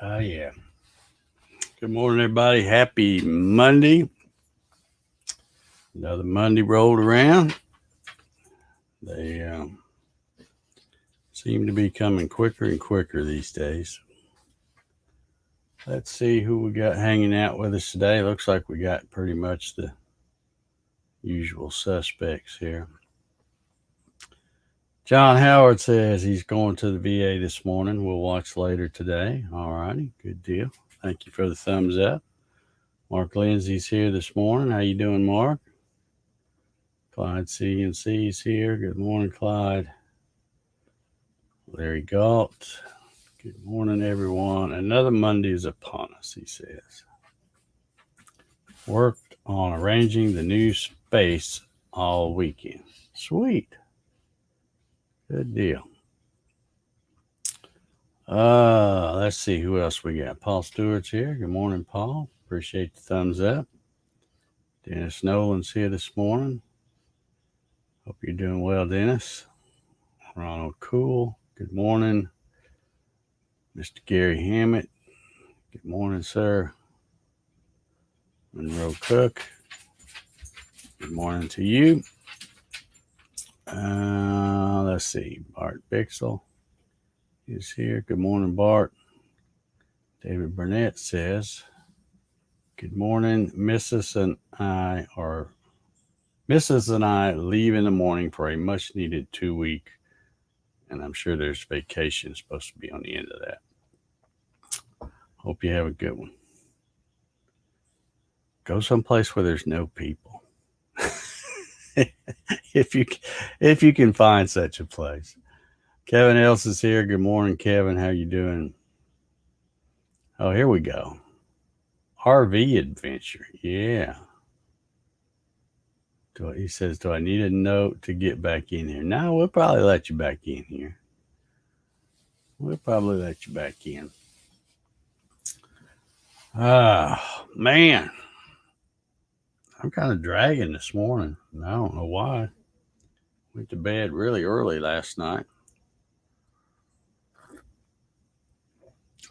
Yeah. Good morning, everybody. Happy Monday. Another Monday rolled around. They seem to be coming quicker and quicker these days. Let's see who we got hanging out with us today. Looks like we got pretty much the usual suspects here. John Howard says he's going to the VA this morning. We'll watch later today. All righty, good deal. Thank you for the thumbs up. Mark Lindsay's here this morning. How you doing, Mark? Clyde C&C's here. Good morning, Clyde. Larry Galt. Good morning, everyone. Another Monday is upon us, he says. Worked on arranging the new space all weekend. Sweet. Good deal. Let's see who else we got. Paul Stewart's here. Good morning, Paul. Appreciate the thumbs up. Dennis Nolan's here this morning. Hope you're doing well, Dennis. Ronald Cool. Good morning. Mr. Gary Hammett. Good morning, sir. Monroe Cook. Good morning to you. Let's see. Bart Bixel is here. Good morning, Bart. David Burnett says, good morning. Mrs. and I leave in the morning for a much needed 2 week, and I'm sure there's vacation supposed to be on the end of that. Hope you have a good one. Go someplace where there's no people. if you can find such a place. Kevin Else is here. Good morning, Kevin. How you doing? Oh, here we go. RV adventure. Yeah. He says, do I need a note to get back in here? No, we'll probably let you back in here. We'll probably let you back in. Man. I'm kind of dragging this morning. I don't know why. Went to bed really early last night.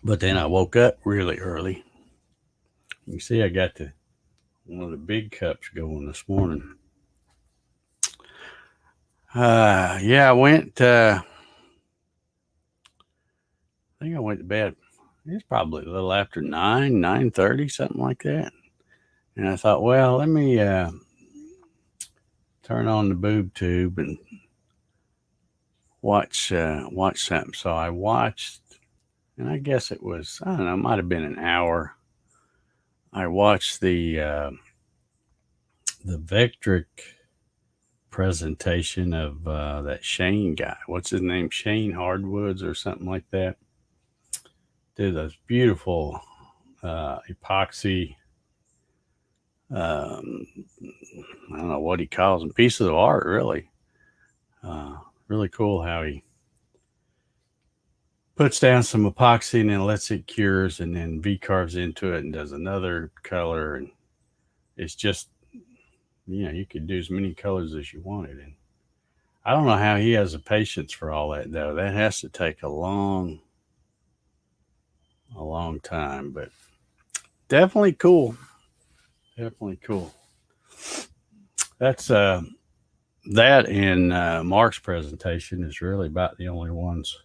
But then I woke up really early. You can see I got one of the big cups going this morning. I went. I think I went to bed. It's probably a little after 9:30, something like that. And I thought, well, let me turn on the boob tube and watch something. So I watched, and I guess it was, I don't know, it might have been an hour. I watched the Vectric presentation of that Shane guy. What's his name? Shane Hardwoods or something like that. Did those beautiful epoxy. I don't know what he calls them. Pieces of art, really. Really cool how he puts down some epoxy and then lets it cures and then V-carves into it and does another color. And it's just, you could do as many colors as you wanted. And I don't know how he has the patience for all that, though. That has to take a long time, but definitely cool. Definitely cool. That's that and Mark's presentation is really about the only ones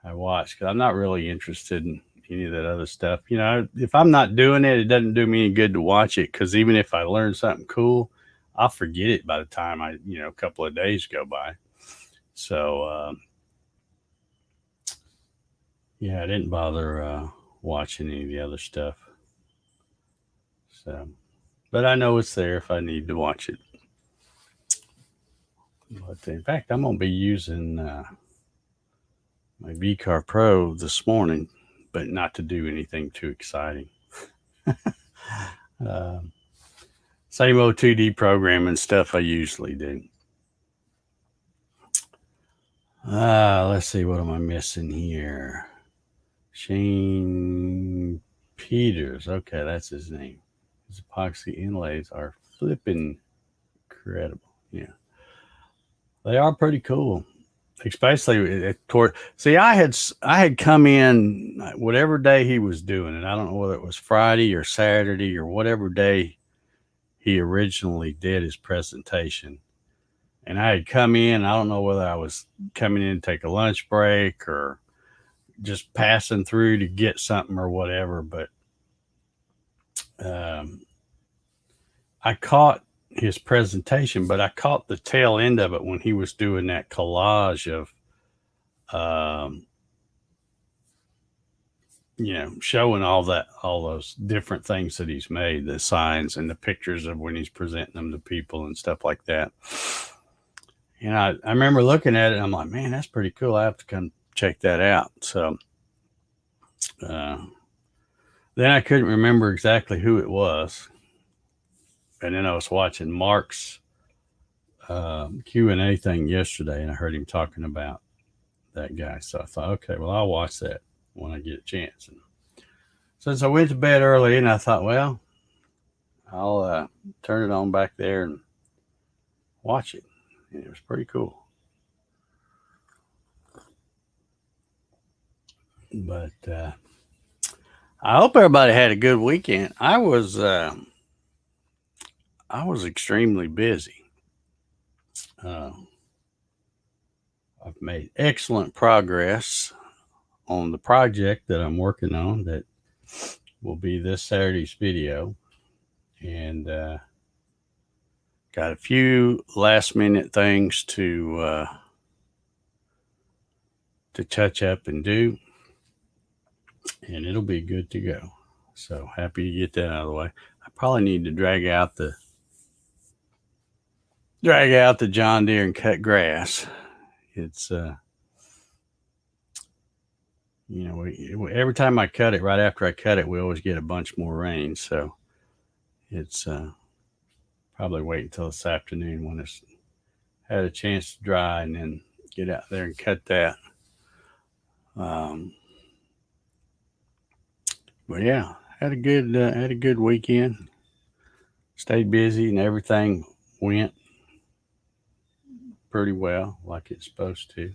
I watch because I'm not really interested in any of that other stuff. If I'm not doing it, it doesn't do me any good to watch it because even if I learn something cool, I'll forget it by the time a couple of days go by. So, I didn't bother watching any of the other stuff. So, but I know it's there if I need to watch it. But in fact, I'm going to be using my VCar Pro this morning, but not to do anything too exciting. Same old 2D programming stuff I usually do. Let's see, what am I missing here? Shane Peters. Okay, that's his name. His epoxy inlays are flipping incredible. Yeah. They are pretty cool. especially toward. See, I had come in whatever day he was doing it. I don't know whether it was Friday or Saturday or whatever day he originally did his presentation. And I had come in. I don't know whether I was coming in to take a lunch break or just passing through to get something or whatever. But I caught his presentation, but I caught the tail end of it when he was doing that collage of, showing all those different things that he's made, the signs and the pictures of when he's presenting them to people and stuff like that. And I remember looking at it and I'm like, man, that's pretty cool. I have to come check that out. So, then I couldn't remember exactly who it was. And then I was watching Mark's Q&A thing yesterday, and I heard him talking about that guy. So I thought, okay, well, I'll watch that when I get a chance. And since I went to bed early, and I thought, well, I'll turn it on back there and watch it. And it was pretty cool. But I hope everybody had a good weekend. I was extremely busy. I've made excellent progress on the project that I'm working on that will be this Saturday's video. And got a few last minute things to touch up and do. And it'll be good to go. So happy to get that out of the way. I probably need to drag out the John Deere and cut grass. It's every time I cut it, right after I cut it, we always get a bunch more rain. So it's probably wait until this afternoon when it's had a chance to dry, and then get out there and cut that. But yeah, had a good weekend. Stayed busy, and everything went pretty well, like it's supposed to.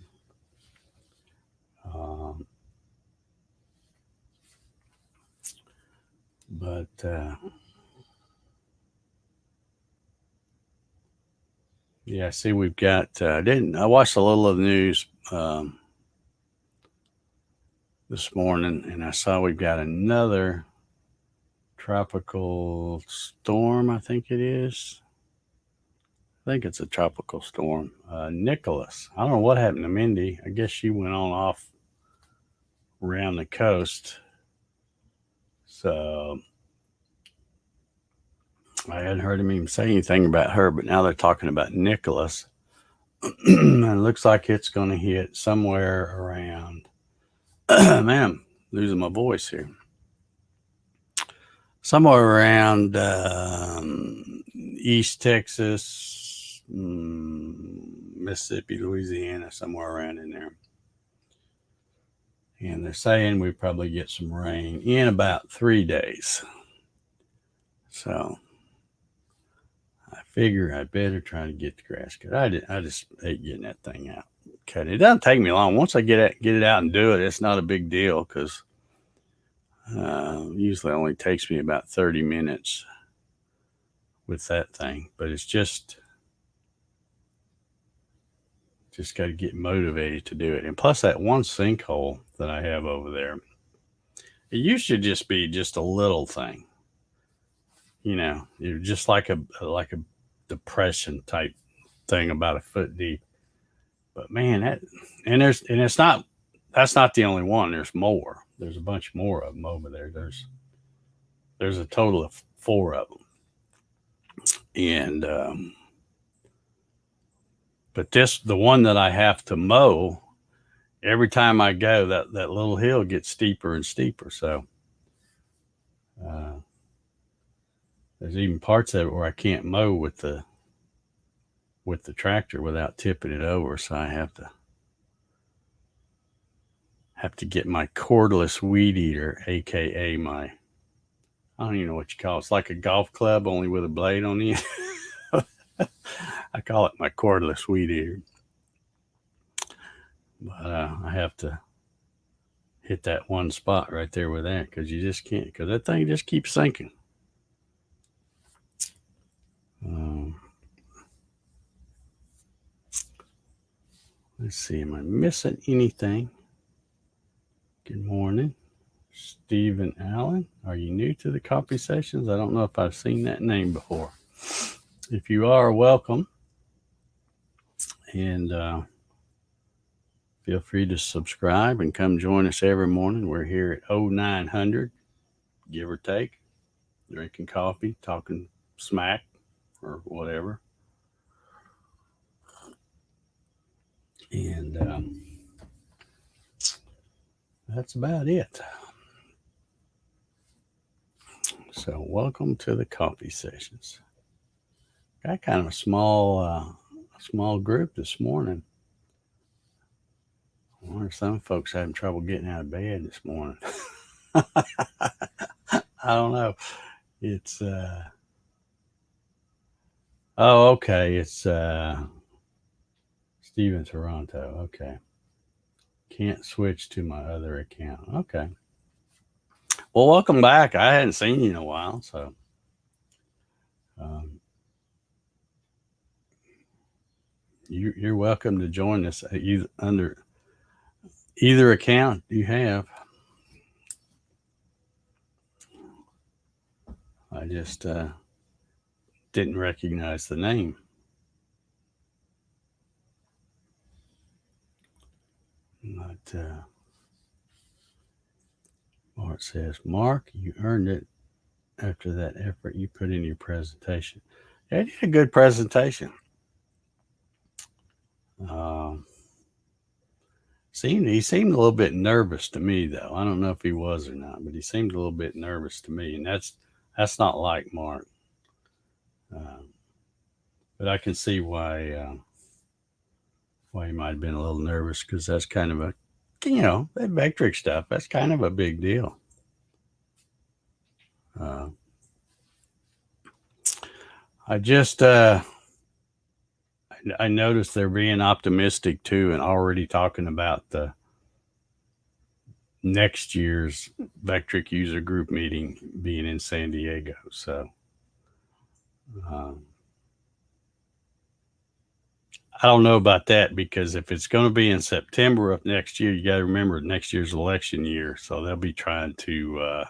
But yeah, see, we've got. I watched a little of the news this morning, and I saw we've got another tropical storm. I think it is. I think it's a tropical storm. Nicholas. I don't know what happened to Mindy. I guess she went on off around the coast. So I hadn't heard him even say anything about her, but now they're talking about Nicholas. And it looks like it's going to hit somewhere around, man, I'm losing my voice here. Somewhere around East Texas, Mississippi, Louisiana, somewhere around in there. And they're saying we probably get some rain in about 3 days. So I figure I better try to get the grass cut. I just hate getting that thing out. Cut it. It doesn't take me long. Once I get it out and do it, it's not a big deal, because usually only takes me about 30 minutes with that thing. But it's just got to get motivated to do it. And plus, that one sinkhole that I have over there, it used to just be just a little thing. You're just like a depression type thing about a foot deep. But man, that's not the only one. There's more. There's a bunch more of them over there. There's a total of 4 of them. And but the one that I have to mow, every time I go, that little hill gets steeper and steeper. So there's even parts of it where I can't mow with the tractor without tipping it over. So I have to get my cordless weed eater, aka my, I don't even know what you call it. It's like a golf club, only with a blade on the end. I call it my cordless weed eater. But I have to hit that one spot right there with that because you just can't, because that thing just keeps sinking. Let's see, am I missing anything? Good morning, Stephen Allen. Are you new to the Coffee Sessions? I don't know if I've seen that name before. If you are, welcome. And feel free to subscribe and come join us every morning. We're here at 0900, give or take, drinking coffee, talking smack or whatever. And that's about it. So welcome to the Coffee Sessions. Got kind of a small group this morning. I wonder if some folks having trouble getting out of bed this morning. I don't know. It's oh, okay. It's Steve in Toronto. Okay. Can't switch to my other account. Okay. Well, welcome back. I hadn't seen you in a while, so you're welcome to join us under either account you have. I just didn't recognize the name. But Mark says, Mark, you earned it after that effort you put in your presentation. Yeah, you did a good presentation. He seemed a little bit nervous to me, though. I don't know if he was or not, but he seemed a little bit nervous to me, and that's not like Mark. But I can see why he might have been a little nervous, because that's kind of that Vectric stuff, that's kind of a big deal. I just I noticed they're being optimistic too, and already talking about the next year's Vectric user group meeting being in San Diego. So I don't know about that, because if it's going to be in September of next year, you got to remember next year's election year. So they'll be trying to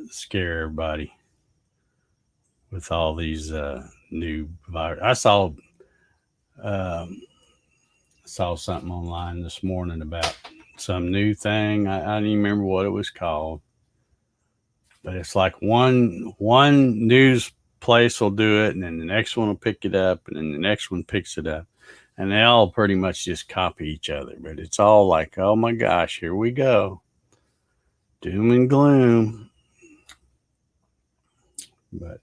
scare everybody with all these new virus. I saw something online this morning about some new thing. I don't even remember what it was called, but it's like one news place will do it, and then the next one will pick it up, and then the next one picks it up, and they all pretty much just copy each other. But it's all like, oh my gosh, here we go, doom and gloom. But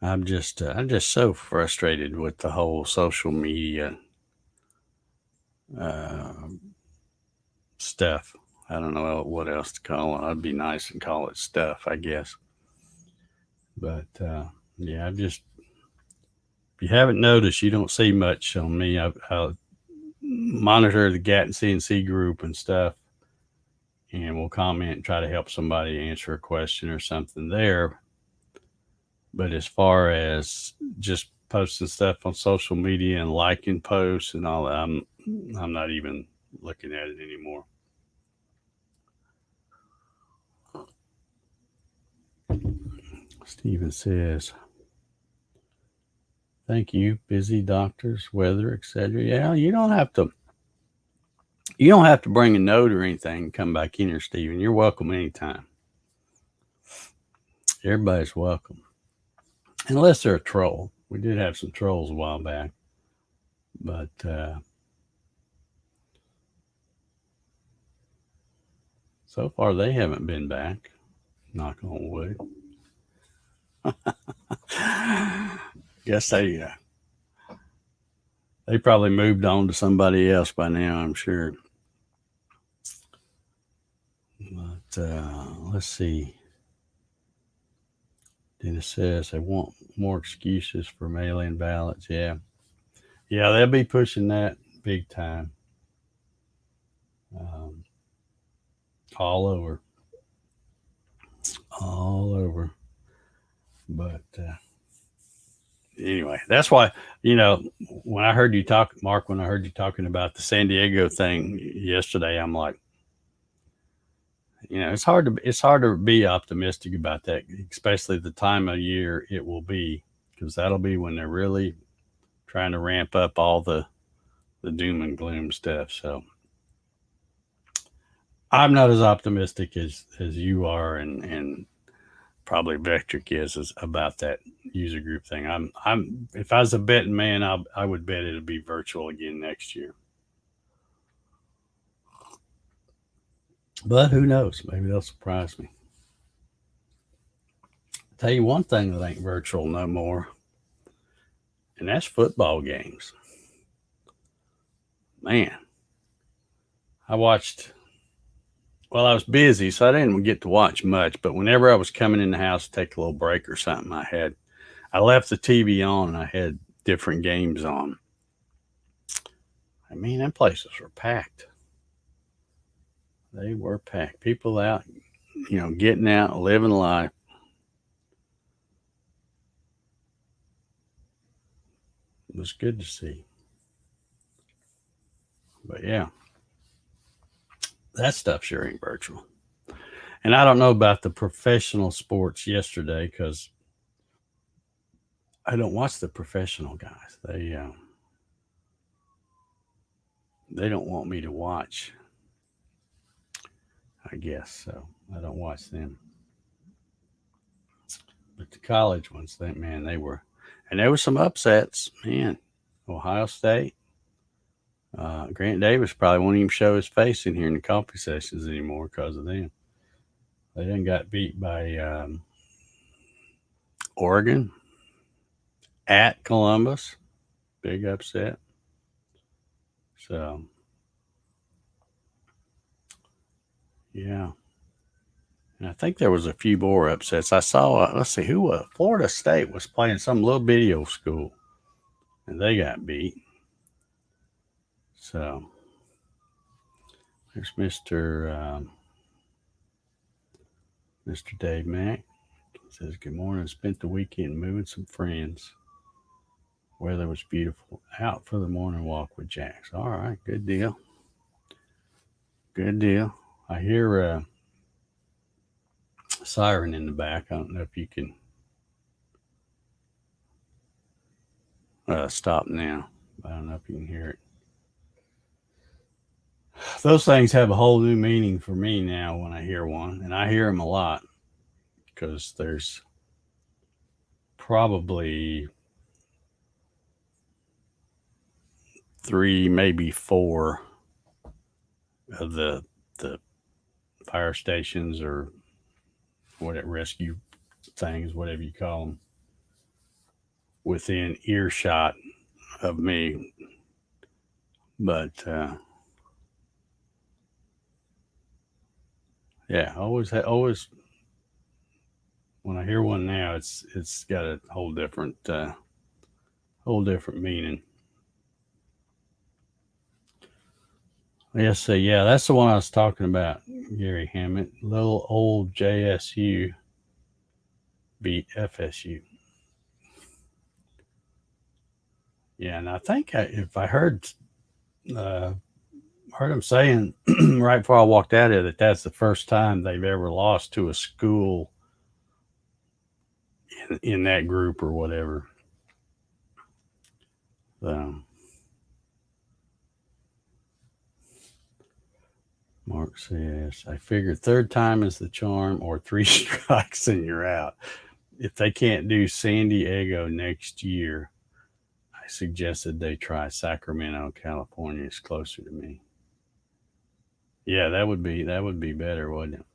I'm just so frustrated with the whole social media stuff. I don't know what else to call it. I'd be nice and call it stuff, I guess. But yeah, if you haven't noticed, you don't see much on me. I monitor the Gatton CNC group and stuff, and we'll comment and try to help somebody answer a question or something there. But as far as just posting stuff on social media and liking posts and all that, I'm not even looking at it anymore. Stephen says, thank you, busy doctors, weather, etc. Yeah, you don't have to bring a note or anything and come back in here, Stephen. You're welcome anytime. Everybody's welcome. Unless they're a troll. We did have some trolls a while back. But so far they haven't been back. Knock on wood. Guess they probably moved on to somebody else by now, I'm sure. But let's see. Dennis says they want more excuses for mail-in ballots. Yeah. Yeah, they'll be pushing that big time. Um, all over, all over. But anyway, that's why, when I heard you talk, Mark, when I heard you talking about the San Diego thing yesterday, I'm like, it's hard to be optimistic about that, especially the time of year it will be, because that'll be when they're really trying to ramp up all the doom and gloom stuff. So I'm not as optimistic as you are, and probably Vectric is about that user group thing. I'm if I was a betting man, I would bet it'll be virtual again next year. But who knows? Maybe they'll surprise me. Tell you one thing that ain't virtual no more, and that's football games. Man, I watched. Well, I was busy, so I didn't get to watch much. But whenever I was coming in the house to take a little break or something, I left the TV on and I had different games on. I mean, them places were packed. They were packed. People out, getting out, living life. It was good to see. But yeah, that stuff sure ain't virtual. And I don't know about the professional sports yesterday because I don't watch the professional guys. They don't want me to watch, I guess. So I don't watch them. But the college ones, man, and there were some upsets, man. Ohio State, Grant Davis probably won't even show his face in here in the coffee sessions anymore because of them. They then got beat by Oregon at Columbus, big upset. So yeah, and I think there was a few more upsets. I saw. Let's see who Florida State was playing some little video school, and they got beat. So there's Mr. Dave Mack. Says, good morning. Spent the weekend moving some friends. Weather was beautiful. Out for the morning walk with Jax. All right. Good deal. Good deal. I hear a siren in the back. I don't know if you can stop now. I don't know if you can hear it. Those things have a whole new meaning for me now when I hear one. And I hear them a lot because there's probably 3, maybe 4 of the fire stations or what rescue things, whatever you call them, within earshot of me. But yeah, always when I hear one now, it's got a whole different meaning. Yes, yeah, that's the one I was talking about, Gary Hammett. Little old JSU beat FSU. Yeah, and I think if I heard him saying right before I walked out of it, that's the first time they've ever lost to a school in that group or whatever. So, Mark says, I figure third time is the charm, or 3 strikes and you're out. If they can't do San Diego next year, I suggested they try Sacramento, California. It's closer to me. Yeah, that would be better, wouldn't it?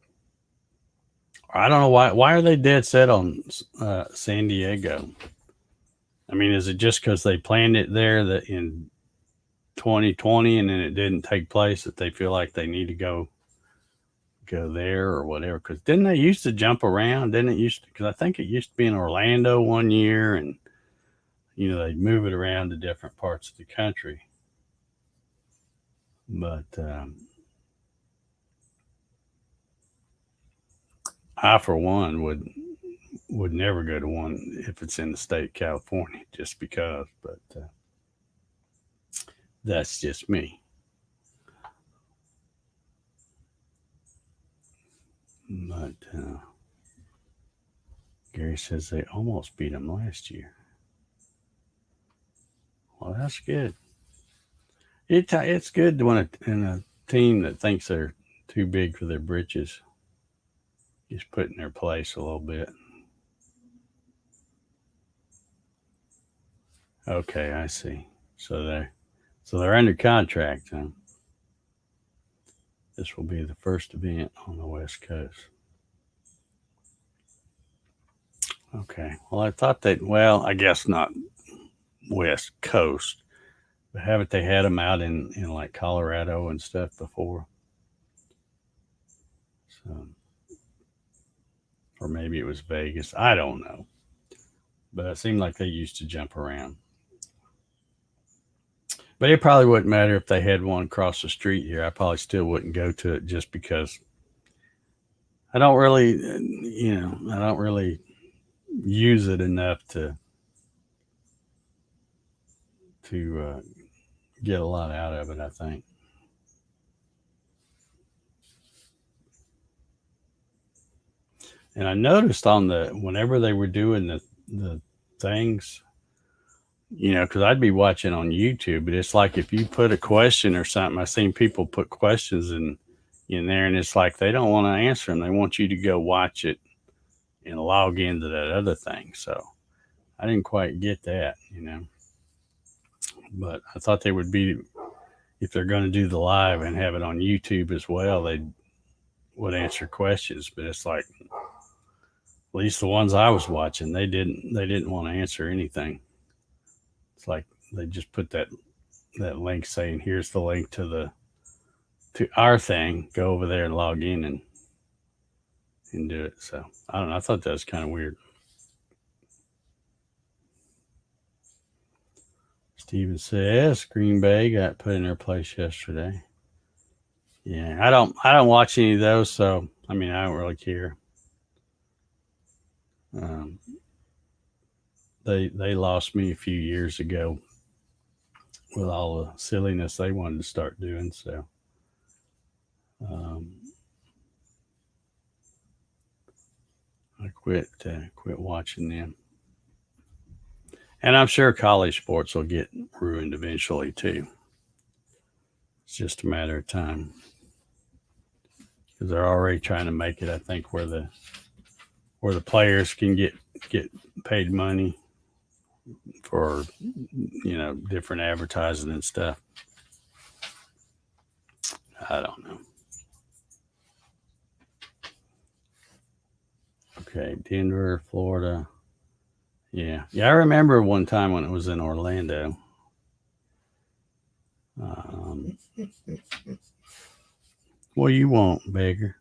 I don't know why are they dead set on San Diego? I mean, is it just because they planned it there that in 2020 and then it didn't take place that they feel like they need to go there or whatever? Because didn't they used to jump around? Didn't it used to? Because I think it used to be in Orlando one year, and they move it around to different parts of the country. But I, for one, would never go to one if it's in the state of California, just because. But that's just me. But Gary says they almost beat them last year. Well, that's good. It's good when a team that thinks they're too big for their britches is put in their place a little bit. Okay, I see. So they're under contract. Huh? This will be the first event on the West Coast. Okay. Well, I thought that. Well, I guess not West Coast, but haven't they had them out in like Colorado and stuff before? So, or maybe it was Vegas. I don't know. But it seemed like they used to jump around. But it probably wouldn't matter if they had one across the street here. I probably still wouldn't go to it just because I don't really, I don't really use it enough to get a lot out of it, I think. And I noticed whenever they were doing the things, because I'd be watching on YouTube, but it's like if you put a question or something, I've seen people put questions in there, and it's like they don't want to answer them. They want you to go watch it and log into that other thing. So I didn't quite get that, But I thought they would be, if they're going to do the live and have it on YouTube as well, they would answer questions. But it's like, at least the ones I was watching, they didn't want to answer anything. It's like they just put that link saying, here's the link to our thing. Go over there and log in and do it. So I don't know. I thought that was kind of weird. Steven says Green Bay got put in their place yesterday. Yeah, I don't watch any of those, so I don't really care. They lost me a few years ago with all the silliness they wanted to start doing. So I quit watching them. And I'm sure college sports will get ruined eventually too. It's just a matter of time, because they're already trying to make it, I think, where the players can get paid money for different advertising and stuff. I don't know. Okay, Denver, Florida. Yeah, I remember one time when it was in Orlando. Well, you won't, beggar.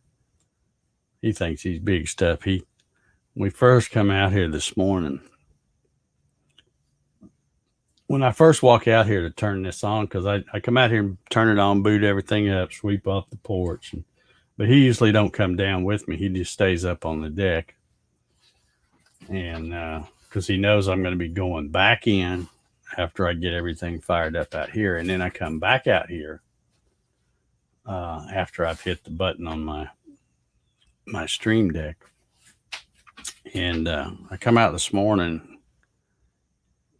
He thinks he's big stuff. We first come out here this morning. When I first walk out here to turn this on, because I come out here and turn it on, boot everything up, sweep off the porch. But he usually don't come down with me. He just stays up on the deck. And because he knows I'm going to be going back in after I get everything fired up out here. And then I come back out here after I've hit the button on my stream deck. And I come out this morning,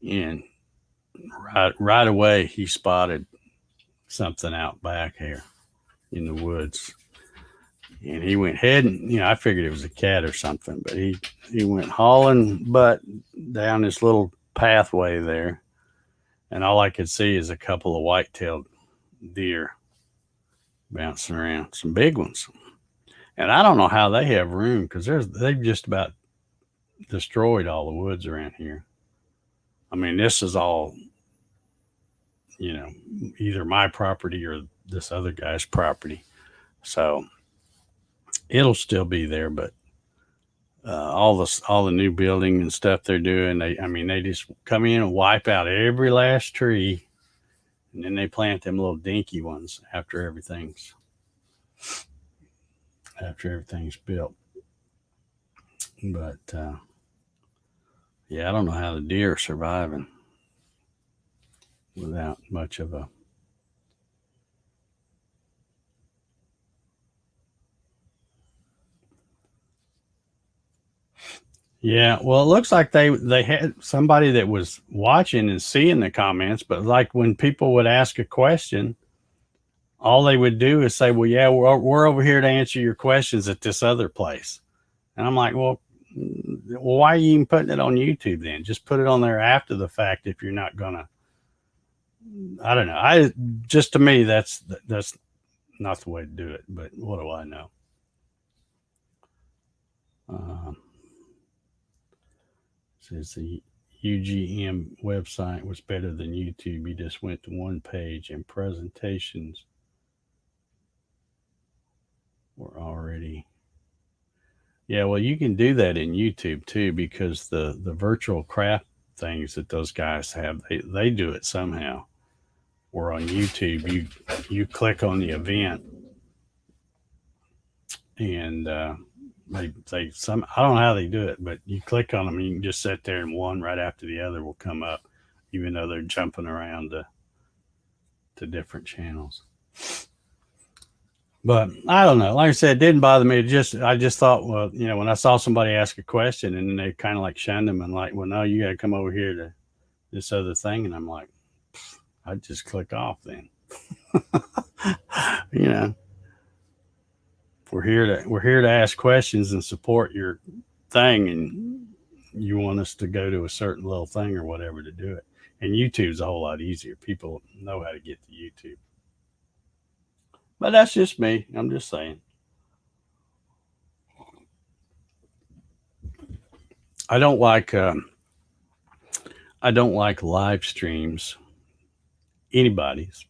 and right away he spotted something out back here in the woods. And he went heading, I figured it was a cat or something, but he went hauling butt down this little pathway there. And all I could see is a couple of white-tailed deer bouncing around, some big ones. And I don't know how they have room, because they've just about destroyed all the woods around here. This is all, either my property or this other guy's property. So it'll still be there, but all the new building and stuff they're doing. They just come in and wipe out every last tree, and then they plant them little dinky ones after everything's built. But yeah, I don't know how the deer are surviving without much of a. Yeah, well, it looks like they had somebody that was watching and seeing the comments, but like when people would ask a question, all they would do is say, "Well, yeah, we're over here to answer your questions at this other place," and I'm like, "Well, why are you even putting it on YouTube then? Just put it on there after the fact if you're not gonna." I don't know. Just to me, that's not the way to do it. But what do I know? Says the UGM website was better than YouTube. You just went to one page and presentations were already. Yeah, well, you can do that in YouTube too because the virtual craft things that those guys have, they do it somehow. Or on YouTube, you click on the event and they some I don't know how they do it, but you click on them and you can just sit there and one right after the other will come up, even though they're jumping around to different channels. But I don't know. Like I said, it didn't bother me. I just thought, well, when I saw somebody ask a question and they kind of like shunned them and like, well, no, you got to come over here to this other thing, and I'm like, I'd just click off then. We're here to ask questions and support your thing, and you want us to go to a certain little thing or whatever to do it. And YouTube's a whole lot easier. People know how to get to YouTube. But that's just me. I'm just saying. I don't like live streams, anybody's,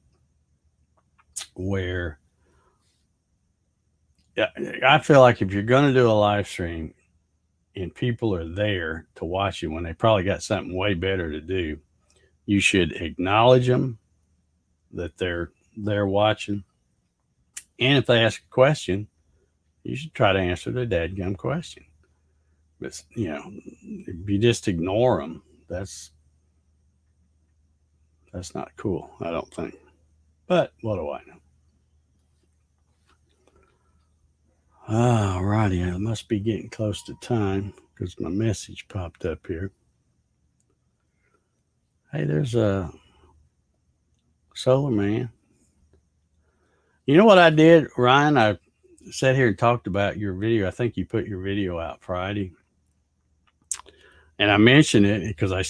where I feel like if you're going to do a live stream and people are there to watch you when they probably got something way better to do, you should acknowledge them that they're watching. And if they ask a question, you should try to answer their dadgum question. But, if you just ignore them, that's not cool, I don't think. But what do I know? All righty, I must be getting close to time because my message popped up here. Hey, there's a Solar Man. You know what I did, Ryan? I sat here and talked about your video. I think you put your video out Friday. And I mentioned it because I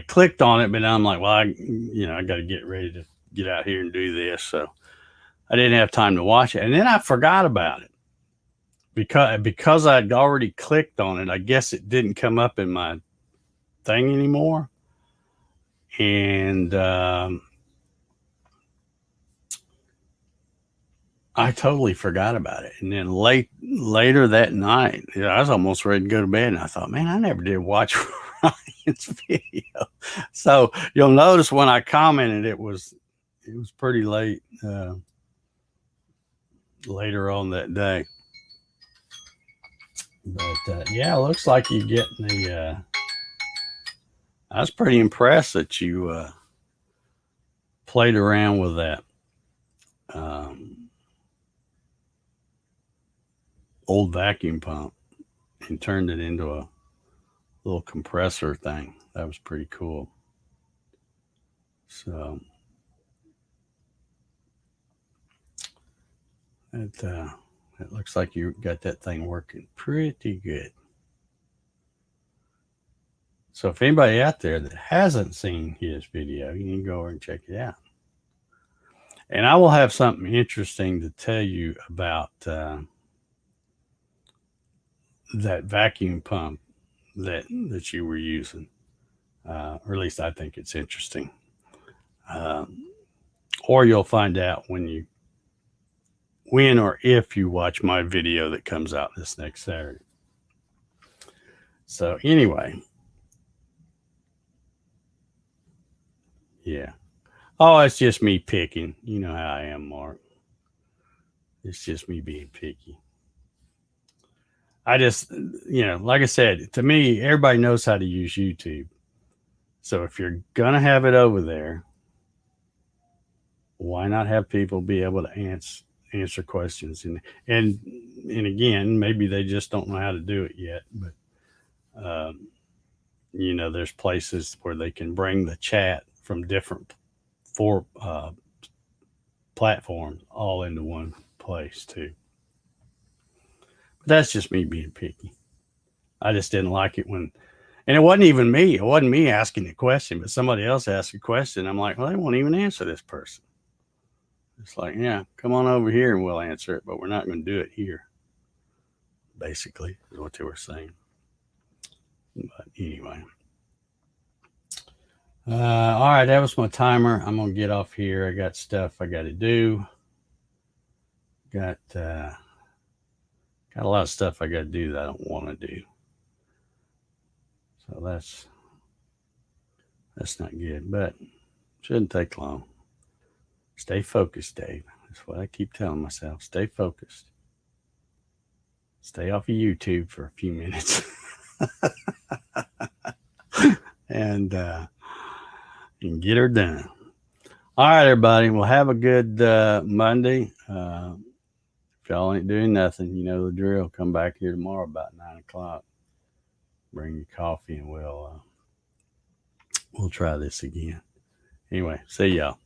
clicked on it, but I'm like, well, I got to get ready to get out here and do this. So I didn't have time to watch it. And then I forgot about it because I'd already clicked on it. I guess it didn't come up in my thing anymore. And I totally forgot about it. And then later that night, I was almost ready to go to bed. And I thought, man, I never did watch Ryan's video. So you'll notice when I commented, it was pretty late, later on that day. But yeah, it looks like you're getting the. I was pretty impressed that you played around with that old vacuum pump and turned it into a little compressor thing. That was pretty cool. So it looks like you got that thing working pretty good. So if anybody out there that hasn't seen his video, you can go over and check it out. And I will have something interesting to tell you about that vacuum pump that you were using, or at least I think it's interesting. Or you'll find out when or if you watch my video that comes out this next Saturday. So anyway, yeah. Oh, it's just me picking. You know how I am, Mark. It's just me being picky. I just, like I said, to me, everybody knows how to use YouTube. So if you're going to have it over there, why not have people be able to answer questions? And again, maybe they just don't know how to do it yet. But, there's places where they can bring the chat from different platforms all into one place too. But that's just me being picky. I just didn't like it when, and it wasn't even me. It wasn't me asking the question, but somebody else asked a question. I'm like, well, they won't even answer this person. It's like, yeah, come on over here and we'll answer it, but we're not going to do it here. Basically, is what they were saying. But anyway. All right, that was my timer. I'm gonna get off here. I got stuff I got to do. Got a lot of stuff I got to do that I don't want to do. So that's not good, but shouldn't take long. Stay focused, Dave. That's what I keep telling myself. Stay focused. Stay off of YouTube for a few minutes. and get her done. All right, everybody. Well, have a good Monday. If y'all ain't doing nothing, you know the drill. Come back here tomorrow about 9:00. Bring your coffee and we'll try this again. Anyway, see y'all.